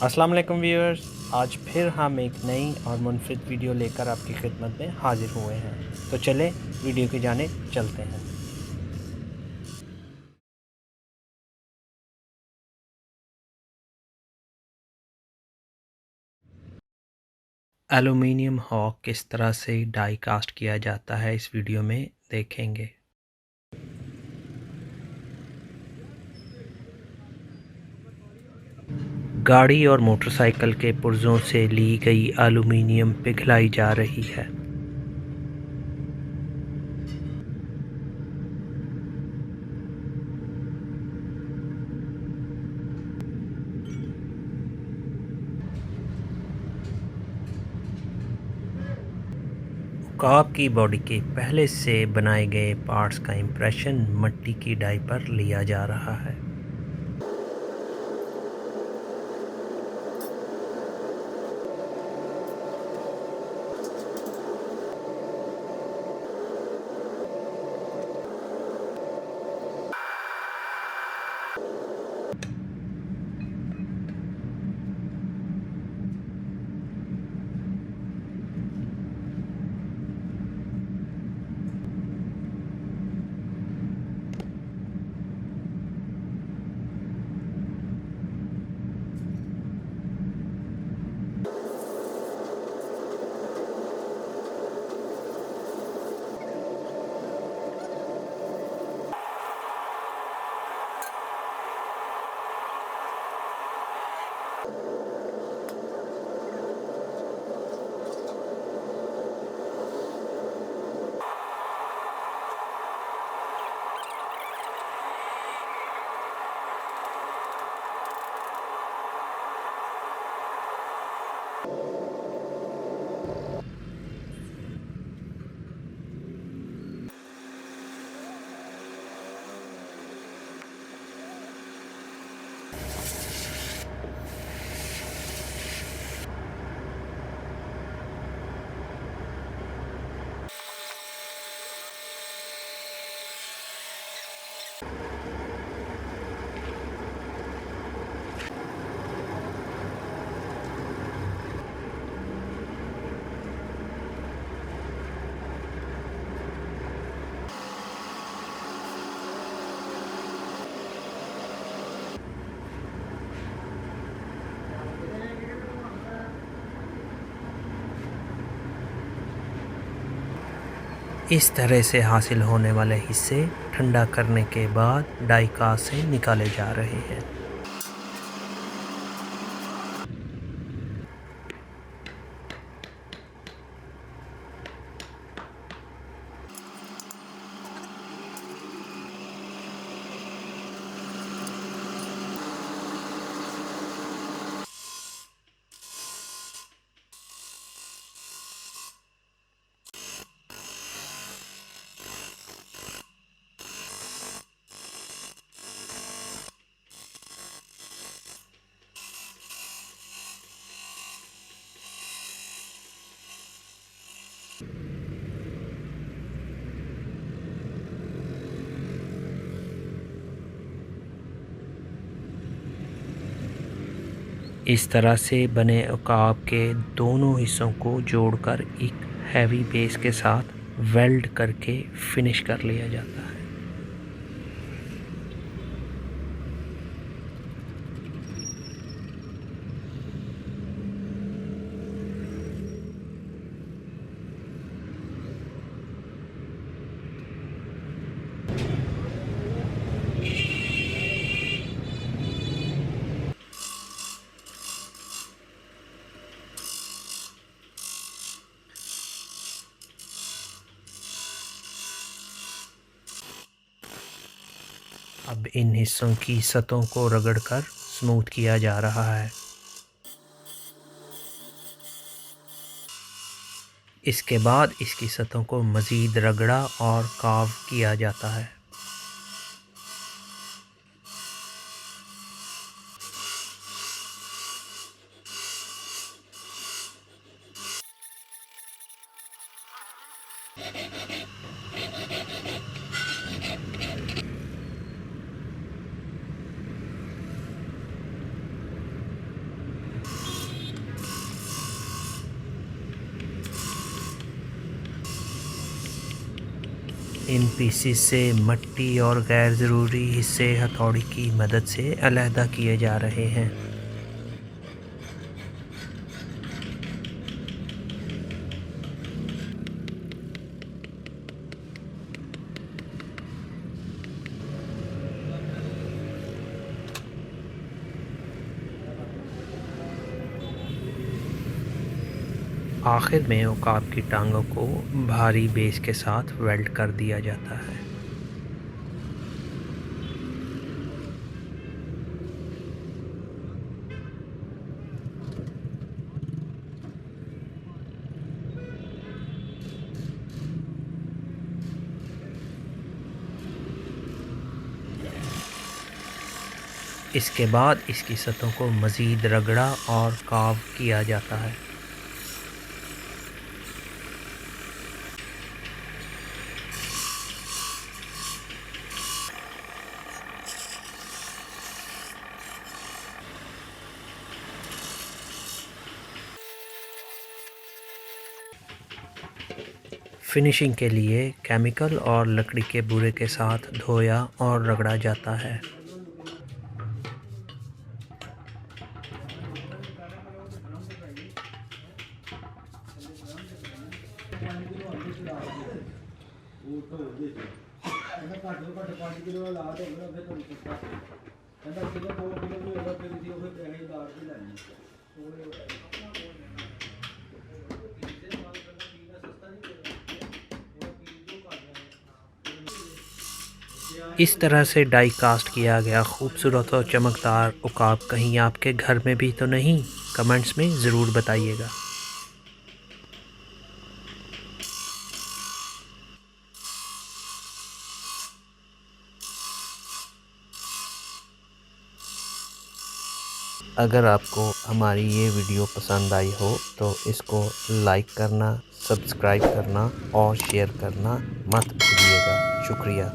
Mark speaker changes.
Speaker 1: अस्सलाम वालेकुम व्यूअर्स। आज फिर हम एक नई और मुनफरिद वीडियो लेकर आपकी खिदमत में हाजिर हुए हैं। तो चलें वीडियो की जानिब चलते हैं। एलुमिनियम हॉक किस तरह से डाई कास्ट किया जाता है इस वीडियो में देखेंगे। गाड़ी और मोटरसाइकिल के पुर्जों से ली गई एलुमिनियम पिघलाई जा रही है। उकाब की बॉडी के पहले से बनाए गए पार्ट्स का इम्प्रेशन मिट्टी की डाई पर लिया जा रहा है। इस तरह से हासिल होने वाले हिस्से ठंडा करने के बाद डाई कास्ट से निकाले जा रहे हैं। इस तरह से बने उकाब के दोनों हिस्सों को जोड़कर एक हैवी बेस के साथ वेल्ड करके फिनिश कर लिया जाता है। अब इन हिस्सों की सतहों को रगड़कर स्मूथ किया जा रहा है। इसके बाद इसकी सतहों को मज़ीद रगड़ा और कार्व किया जाता है। इन पीसेस से मिट्टी और गैर ज़रूरी हिस्से हथौड़ी की मदद से अलहदा किए जा रहे हैं। आखिर में उकाब की टांगों को भारी बेस के साथ वेल्ड कर दिया जाता है। इसके बाद इसकी सतहों को मज़ीद रगड़ा और कार्व किया जाता है। फिनिशिंग के लिए केमिकल और लकड़ी के बूरे के साथ धोया और रगड़ा जाता है। इस तरह से डाई कास्ट किया गया खूबसूरत और चमकदार उकाब कहीं आपके घर में भी तो नहीं? कमेंट्स में ज़रूर बताइएगा। अगर आपको हमारी ये वीडियो पसंद आई हो तो इसको लाइक करना, सब्सक्राइब करना और शेयर करना मत भूलिएगा। शुक्रिया।